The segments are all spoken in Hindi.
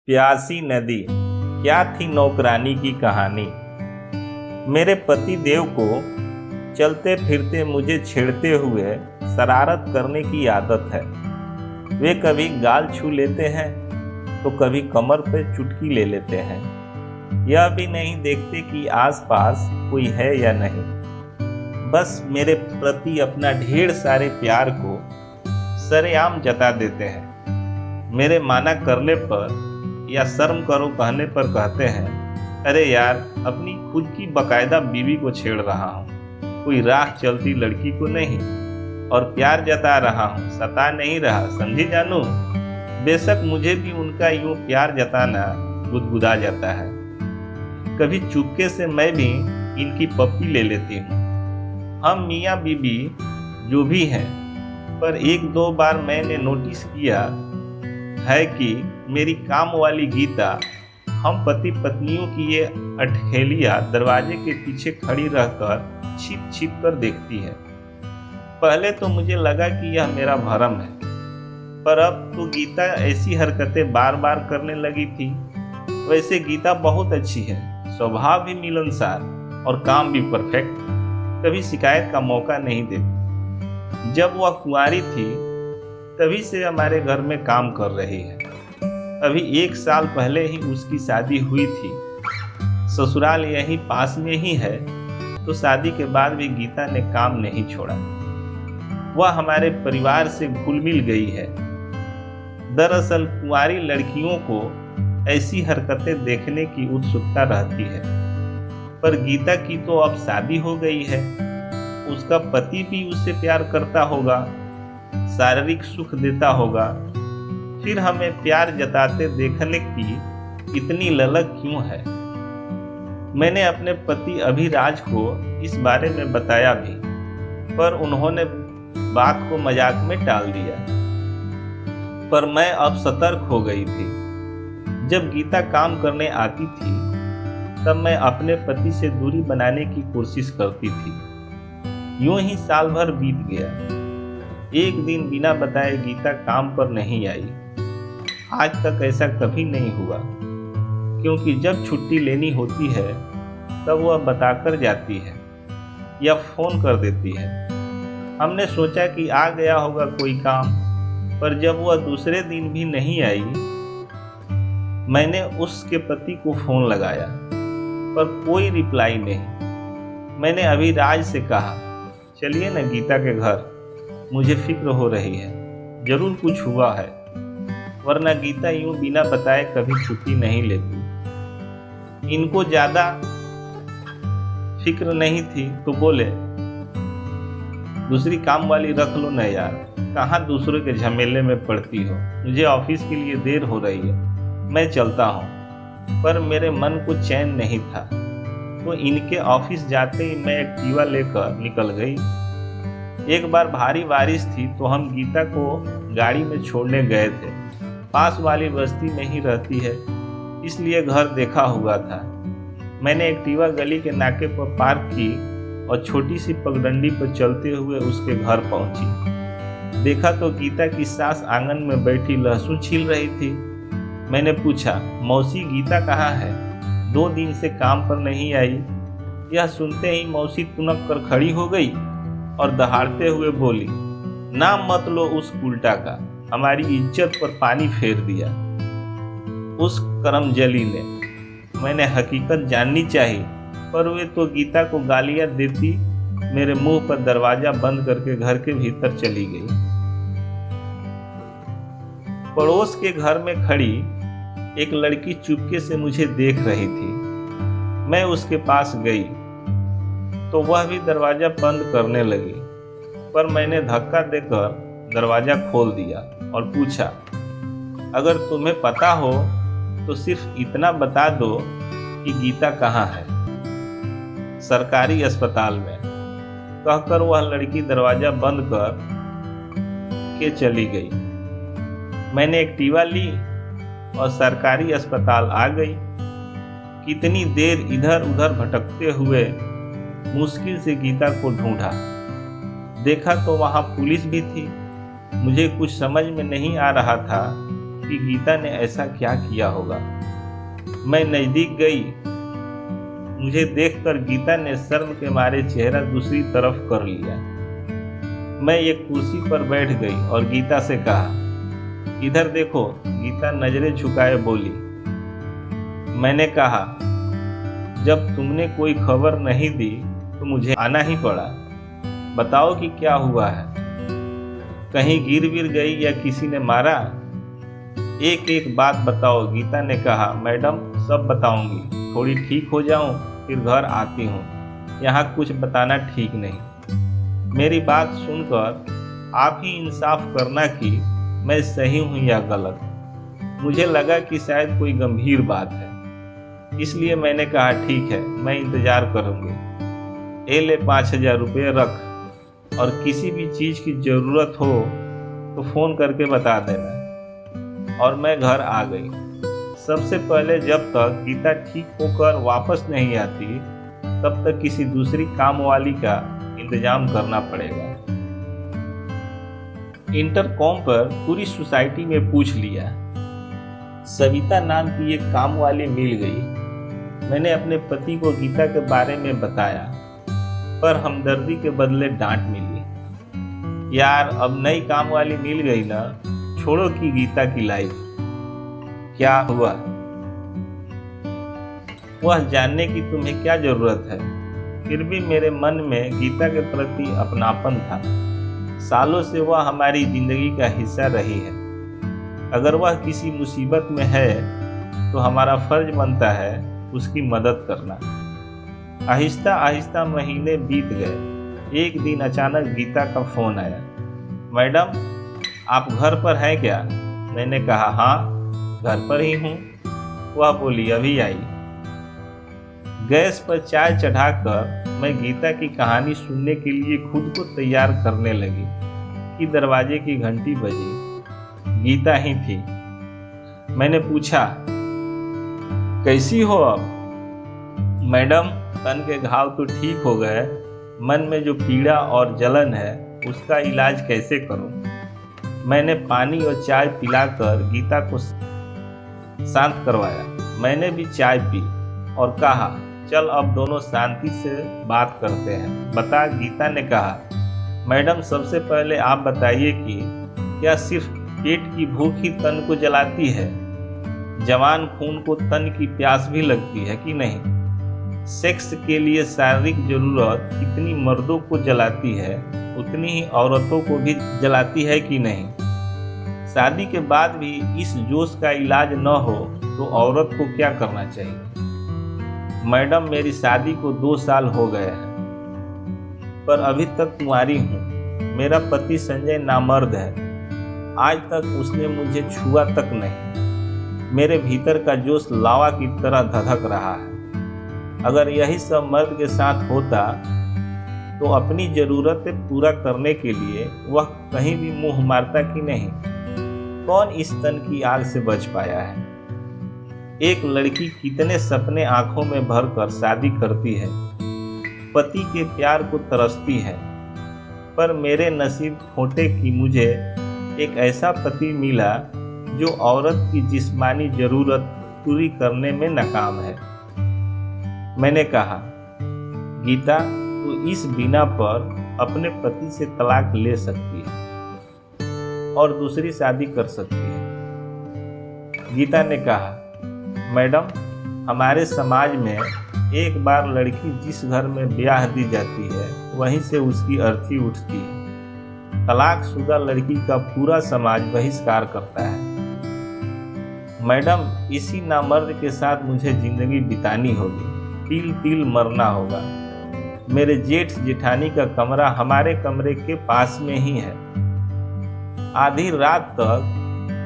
प्यासी नदी, क्या थी नौकरानी की कहानी। मेरे पति देव को चलते फिरते मुझे छेड़ते हुए शरारत करने की आदत है। वे कभी गाल छू लेते हैं तो कभी कमर पे चुटकी ले लेते हैं। यह भी नहीं देखते कि आसपास कोई है या नहीं। बस मेरे प्रति अपना ढेर सारे प्यार को सरेआम जता देते हैं। मेरे माना करने पर या शर्म करो कहने पर कहते हैं, अरे यार, अपनी खुद की बकायदा बीवी को छेड़ रहा हूँ, कोई राह चलती लड़की को नहीं, और प्यार जता रहा हूँ, सता नहीं रहा, समझी जानू। बेशक मुझे भी उनका यूं प्यार जताना गुदगुदा जाता है। कभी चुपके से मैं भी इनकी पप्पी ले लेती हूँ। हम मियाँ बीबी जो भी हैं, पर एक दो बार मैंने नोटिस किया है कि मेरी काम वाली गीता हम पति पत्नियों की ये अटखेलियाँ दरवाजे के पीछे खड़ी रहकर छिप छिप कर देखती है। पहले तो मुझे लगा कि यह मेरा भरम है, पर अब तो गीता ऐसी हरकतें बार बार करने लगी थी। वैसे गीता बहुत अच्छी है, स्वभाव भी मिलनसार और काम भी परफेक्ट, कभी शिकायत का मौका नहीं देती। जब वह कुंवारी थी तभी से हमारे घर में काम कर रही है। अभी 1 साल पहले ही उसकी शादी हुई थी। ससुराल यहीं पास में ही है, तो शादी के बाद भी गीता ने काम नहीं छोड़ा। वह हमारे परिवार से घुल मिल गई है। दरअसल कुंवारी लड़कियों को ऐसी हरकतें देखने की उत्सुकता रहती है, पर गीता की तो अब शादी हो गई है। उसका पति भी उससे प्यार करता होगा, शारीरिक सुख देता होगा, फिर हमें प्यार जताते देखने की इतनी ललक क्यों है। मैंने अपने पति अभिराज को इस बारे में बताया भी, पर उन्होंने बात को मजाक में टाल दिया। पर मैं अब सतर्क हो गई थी। जब गीता काम करने आती थी तब मैं अपने पति से दूरी बनाने की कोशिश करती थी। यूं ही साल भर बीत गया। एक दिन बिना बताए गीता काम पर नहीं आई। आज तक ऐसा कभी नहीं हुआ, क्योंकि जब छुट्टी लेनी होती है तब वह बताकर जाती है या फोन कर देती है। हमने सोचा कि आ गया होगा कोई काम, पर जब वह दूसरे दिन भी नहीं आई, मैंने उसके पति को फोन लगाया, पर कोई रिप्लाई नहीं। मैंने अभिराज से कहा, चलिए न गीता के घर, मुझे फिक्र हो रही है, जरूर कुछ हुआ है, वरना गीता यूं बिना बताए कभी छुट्टी नहीं लेती। इनको ज्यादा फिक्र नहीं थी तो बोले, दूसरी काम वाली रख लो न यार, कहाँ दूसरों के झमेले में पड़ती हो, मुझे ऑफिस के लिए देर हो रही है, मैं चलता हूँ। पर मेरे मन को चैन नहीं था, तो इनके ऑफिस जाते ही मैं एक्टिवा लेकर निकल गई। एक बार भारी बारिश थी तो हम गीता को गाड़ी में छोड़ने गए थे। पास वाली बस्ती में ही रहती है, इसलिए घर देखा हुआ था। मैंने एक्टिवा गली के नाके पर पार्क की और छोटी सी पगडंडी पर चलते हुए उसके घर पहुंची। देखा तो गीता की सास आंगन में बैठी लहसुन छील रही थी। मैंने पूछा, मौसी गीता कहाँ है? 2 दिन से काम पर नहीं आई। यह सुनते ही मौसी तुनक कर खड़ी हो गई और दहाड़ते हुए बोली, नाम मत लो उस उल्टा का, हमारी इज्जत पर पानी फेर दिया उस करमजली ने। मैंने हकीकत जाननी चाहिए, पर वे तो गीता को गालियां देती मेरे मुंह पर दरवाजा बंद करके घर के भीतर चली गई। पड़ोस के घर में खड़ी एक लड़की चुपके से मुझे देख रही थी। मैं उसके पास गई तो वह भी दरवाजा बंद करने लगी, पर मैंने धक्का देकर दरवाजा खोल दिया और पूछा, अगर तुम्हें पता हो तो सिर्फ इतना बता दो कि गीता कहाँ है? सरकारी अस्पताल में, कहकर वह लड़की दरवाजा बंद कर के चली गई। मैंने एक्टिवा ली और सरकारी अस्पताल आ गई। कितनी देर इधर उधर भटकते हुए मुश्किल से गीता को ढूंढा। देखा तो वहां पुलिस भी थी। मुझे कुछ समझ में नहीं आ रहा था कि कि गीता ने ऐसा क्या किया होगा। मैं नज़दीक गई। मुझे देखकर गीता ने शर्म के मारे चेहरा दूसरी तरफ कर लिया। मैं एक कुर्सी पर बैठ गई और गीता से कहा, इधर देखो। गीता नजरें झुकाए बोली। मैंने कहा, जब तुमने कोई खबर नहीं दी तो मुझे आना ही पड़ा। बताओ कि क्या हुआ है। कहीं गिर विर गई या किसी ने मारा? एक एक बात बताओ। गीता ने कहा, मैडम सब बताऊंगी। थोड़ी ठीक हो जाऊं फिर घर आती हूँ। यहाँ कुछ बताना ठीक नहीं। मेरी बात सुनकर आप ही इंसाफ करना कि मैं सही हूँ या गलत। मुझे लगा कि शायद कोई गंभीर बात है, इसलिए मैंने कहा, ठीक है, मैं इंतज़ार करूँगी। ले 5,000 रुपये रख, और किसी भी चीज़ की ज़रूरत हो तो फ़ोन करके बता देना। और मैं घर आ गई। सबसे पहले जब तक गीता ठीक होकर वापस नहीं आती तब तक किसी दूसरी काम वाली का इंतजाम करना पड़ेगा। इंटरकॉम पर पूरी सोसाइटी में पूछ लिया। सविता नाम की एक काम वाली मिल गई। मैंने अपने पति को गीता के बारे में बताया, पर हमदर्दी के बदले डांट मिली। यार, अब नई काम वाली मिल गई ना, छोड़ो कि गीता की लाइफ। क्या हुआ? वह जानने की तुम्हें क्या जरूरत है? फिर भी मेरे मन में गीता के प्रति अपनापन था। सालों से वह हमारी जिंदगी का हिस्सा रही है। अगर वह किसी मुसीबत में है तो हमारा फर्ज बनता है उसकी मदद करना। आहिस्ता आहिस्ता महीने बीत गए। एक दिन अचानक गीता का फोन आया। मैडम, आप घर पर हैं क्या? मैंने कहा, हाँ घर पर ही हूँ। वह बोली, अभी आई। गैस पर चाय चढ़ाकर मैं गीता की कहानी सुनने के लिए खुद को तैयार करने लगी कि दरवाजे की घंटी बजी। गीता ही थी। मैंने पूछा, कैसी हो अब? मैडम, तन के घाव तो ठीक हो गए, मन में जो पीड़ा और जलन है उसका इलाज कैसे करूं? मैंने पानी और चाय पिलाकर गीता को शांत करवाया। मैंने भी चाय पी और कहा, चल अब दोनों शांति से बात करते हैं। बता, गीता ने कहा। मैडम, सबसे पहले आप बताइए कि क्या सिर्फ पेट की भूख ही तन को जलाती है? जवान खून को तन की प्यास भी लगती है कि नहीं? सेक्स के लिए शारीरिक जरूरत कितनी मर्दों को जलाती है उतनी ही औरतों को भी जलाती है कि नहीं? शादी के बाद भी इस जोश का इलाज न हो तो औरत को क्या करना चाहिए? मैडम, मेरी शादी को 2 साल हो गए हैं, पर अभी तक कुंवारी हूँ। मेरा पति संजय नामर्द है। आज तक उसने मुझे छुआ तक नहीं। मेरे भीतर का जोश लावा की तरह धधक रहा है। अगर यही सब मर्द के साथ होता तो अपनी ज़रूरतें पूरा करने के लिए वह कहीं भी मुंह मारता कि नहीं? कौन इस तन की आग से बच पाया है? एक लड़की कितने सपने आंखों में भरकर शादी करती है, पति के प्यार को तरसती है, पर मेरे नसीब खोटे कि मुझे एक ऐसा पति मिला जो औरत की जिस्मानी जरूरत पूरी करने में नाकाम है। मैंने कहा, गीता, तू इस बिना पर अपने पति से तलाक ले सकती है और दूसरी शादी कर सकती है। गीता ने कहा, मैडम, हमारे समाज में एक बार लड़की जिस घर में ब्याह दी जाती है वहीं से उसकी अर्थी उठती है। तलाकशुदा लड़की का पूरा समाज बहिष्कार करता है। मैडम, इसी नामर्द के साथ मुझे जिंदगी बितानी होगी, तिल तिल मरना होगा। मेरे जेठ जेठानी का कमरा हमारे कमरे के पास में ही है। आधी रात तक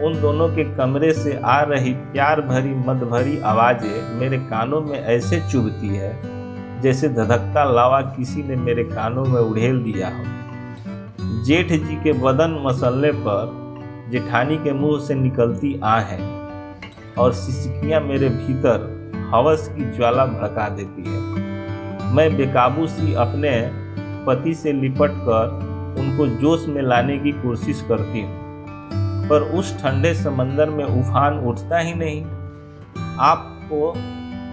उन दोनों के कमरे से आ रही प्यार भरी मद भरी आवाजें मेरे कानों में ऐसे चुभती है जैसे धधकता लावा किसी ने मेरे कानों में उड़ेल दिया हो। जेठ जी के बदन मसलने पर जेठानी के मुंह से निकलती आहें और सिसकियां मेरे भीतर हवस की ज्वाला भड़का देती है। मैं बेकाबू सी अपने पति से लिपट कर उनको जोश में लाने की कोशिश करती हूँ। पर उस ठंडे समंदर में उफान उठता ही नहीं। आपको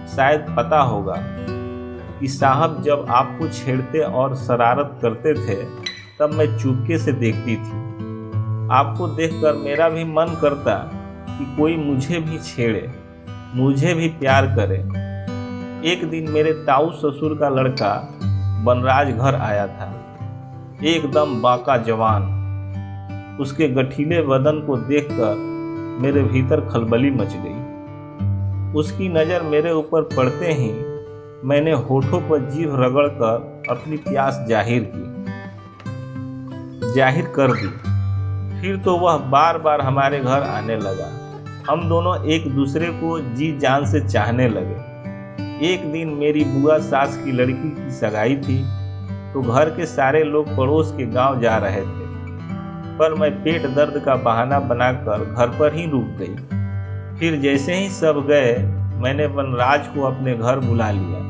शायद पता होगा कि साहब जब आपको छेड़ते और शरारत करते थे तब मैं चुपके से देखती थी। आपको देखकर मेरा भी मन करता कि कोई मुझे भी छेड़े, मुझे भी प्यार करे। एक दिन मेरे ताऊ ससुर का लड़का बनराज घर आया था, एकदम बाका जवान। उसके गठीले बदन को देखकर मेरे भीतर खलबली मच गई। उसकी नज़र मेरे ऊपर पड़ते ही मैंने होठों पर जीभ रगड़कर अपनी प्यास जाहिर कर दी। फिर तो वह बार बार हमारे घर आने लगा। हम दोनों एक दूसरे को जी जान से चाहने लगे। एक दिन मेरी बुआ सास की लड़की की सगाई थी, तो घर के सारे लोग पड़ोस के गांव जा रहे थे, पर मैं पेट दर्द का बहाना बनाकर घर पर ही रुक गई। फिर जैसे ही सब गए, मैंने बनराज को अपने घर बुला लिया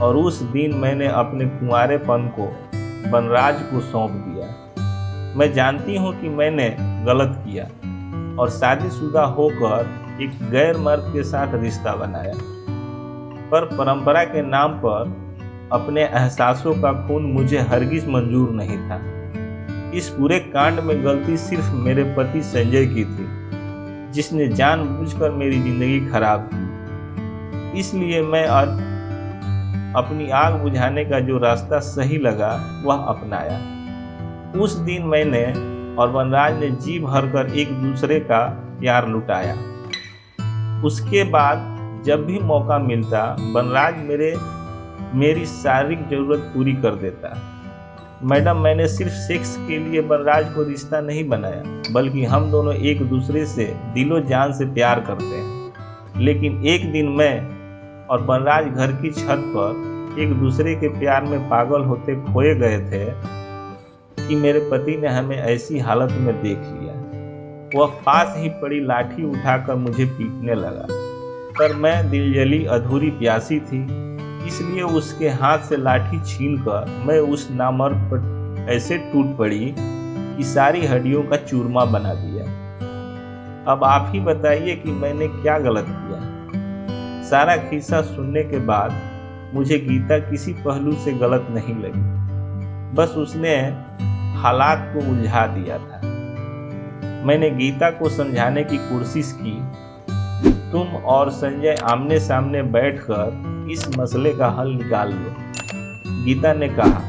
और उस दिन मैंने अपने कुंवारेपन को बनराज को सौंप दिया। मैं जानती हूँ कि मैंने गलत किया और शादीशुदा होकर एक गैर मर्द के साथ रिश्ता बनाया, पर परंपरा के नाम पर अपने एहसासों का खून मुझे हरगिज मंजूर नहीं था। इस पूरे कांड में गलती सिर्फ मेरे पति संजय की थी, जिसने जानबूझकर मेरी जिंदगी खराब की। इसलिए मैं अपनी आग बुझाने का जो रास्ता सही लगा वह अपनाया। उस दिन मैंने और बनराज ने जी भरकर एक दूसरे का प्यार लुटाया। उसके बाद जब भी मौका मिलता, बनराज मेरी शारीरिक जरूरत पूरी कर देता। मैडम, मैंने सिर्फ सेक्स के लिए बनराज को रिश्ता नहीं बनाया, बल्कि हम दोनों एक दूसरे से दिलो जान से प्यार करते हैं। लेकिन एक दिन मैं और बनराज घर की छत पर एक दूसरे के प्यार में पागल होते खोए गए थे कि मेरे पति ने हमें ऐसी हालत में देख लिया। वह पास ही पड़ी लाठी उठाकर मुझे पीटने लगा, पर मैं दिलजली अधूरी प्यासी थी, इसलिए उसके हाथ से लाठी छीनकर मैं उस नामर्द पर ऐसे टूट पड़ी कि सारी हड्डियों का चूरमा बना दिया। अब आप ही बताइए कि मैंने क्या गलत किया। सारा किस्सा सुनने के बाद मुझे गीता किसी पहलू से गलत नहीं लगी, बस उसने हालात को उलझा दिया था। मैंने गीता को समझाने की कोशिश की, तुम और संजय आमने सामने बैठकर इस मसले का हल निकाल लो। गीता ने कहा,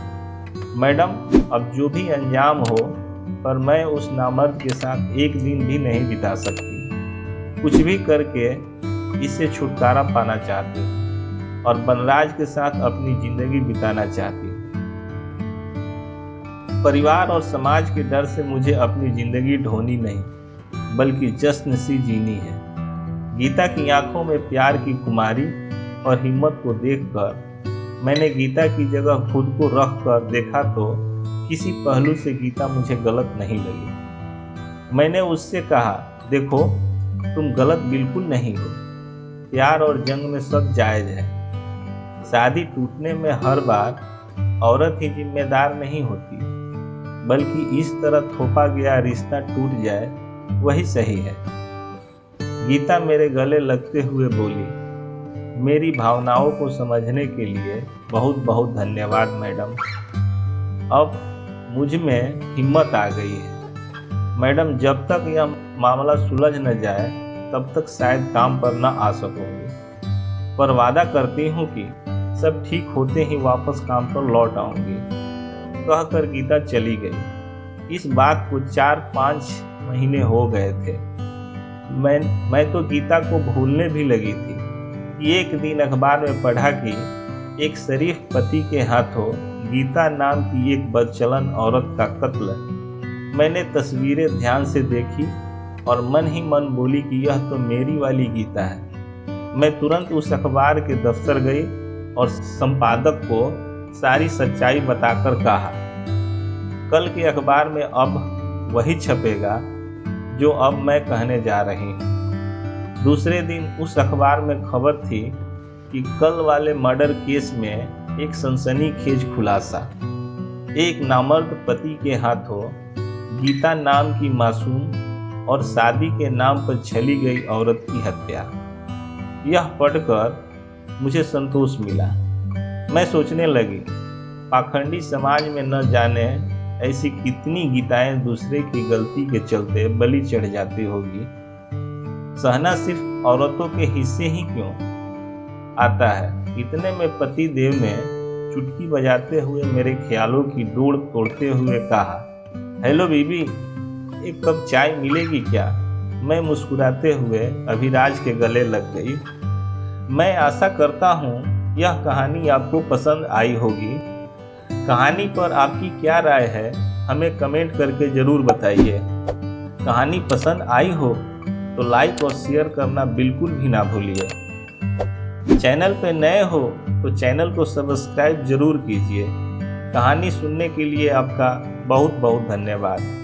मैडम अब जो भी अंजाम हो, पर मैं उस नामर्द के साथ एक दिन भी नहीं बिता सकती। कुछ भी करके इससे छुटकारा पाना चाहती हूँ और बनराज के साथ अपनी जिंदगी बिताना चाहती हूँ। परिवार और समाज के डर से मुझे अपनी जिंदगी ढोनी नहीं, बल्कि जश्न सी जीनी है। गीता की आंखों में प्यार की कुमारी और हिम्मत को देखकर मैंने गीता की जगह खुद को रख कर देखा तो किसी पहलू से गीता मुझे गलत नहीं लगी। मैंने उससे कहा, देखो तुम गलत बिल्कुल नहीं हो, प्यार और जंग में सब जायज है। शादी टूटने में हर बार औरत ही जिम्मेदार नहीं होती, बल्कि इस तरह थोपा गया रिश्ता टूट जाए वही सही है। गीता मेरे गले लगते हुए बोली, मेरी भावनाओं को समझने के लिए बहुत बहुत धन्यवाद मैडम। अब मुझ में हिम्मत आ गई है। मैडम, जब तक यह मामला सुलझ न जाए तब तक शायद काम पर न आ सकूंगी, पर वादा करती हूँ कि सब ठीक होते ही वापस काम पर लौट आऊंगी। कहकर गीता चली गई। इस बात को 4-5 महीने हो गए थे। मैं तो गीता को भूलने भी लगी थी कि एक दिन अखबार में पढ़ा कि एक शरीफ पति के हाथों गीता नाम की एक बदचलन औरत का कत्ल। मैंने तस्वीरें ध्यान से देखी और मन ही मन बोली कि यह तो मेरी वाली गीता है। मैं तुरंत उस अखबार के दफ्तर गई और संपादक को सारी सच्चाई बताकर कहा, कल के अखबार में अब वही छपेगा जो अब मैं कहने जा रही हूँ। दूसरे दिन उस अखबार में खबर थी कि कल वाले मर्डर केस में एक सनसनीखेज खुलासा। एक नामर्द पति के हाथों गीता नाम की मासूम और शादी के नाम पर छली गई औरत की हत्या। यह पढ़कर मुझे संतोष मिला। मैं सोचने लगी, पाखंडी समाज में न जाने ऐसी कितनी गीताएं दूसरे की गलती के चलते बलि चढ़ जाती होगी। सहना सिर्फ औरतों के हिस्से ही क्यों आता है। इतने में पति देव ने चुटकी बजाते हुए मेरे ख्यालों की डोर तोड़ते हुए कहा, हेलो बीबी, एक कप चाय मिलेगी क्या? मैं मुस्कुराते हुए अभिराज के गले लग गई। मैं आशा करता हूँ यह कहानी आपको पसंद आई होगी। कहानी पर आपकी क्या राय है हमें कमेंट करके ज़रूर बताइए। कहानी पसंद आई हो तो लाइक और शेयर करना बिल्कुल भी ना भूलिए। चैनल पे नए हो तो चैनल को सब्सक्राइब जरूर कीजिए। कहानी सुनने के लिए आपका बहुत बहुत धन्यवाद।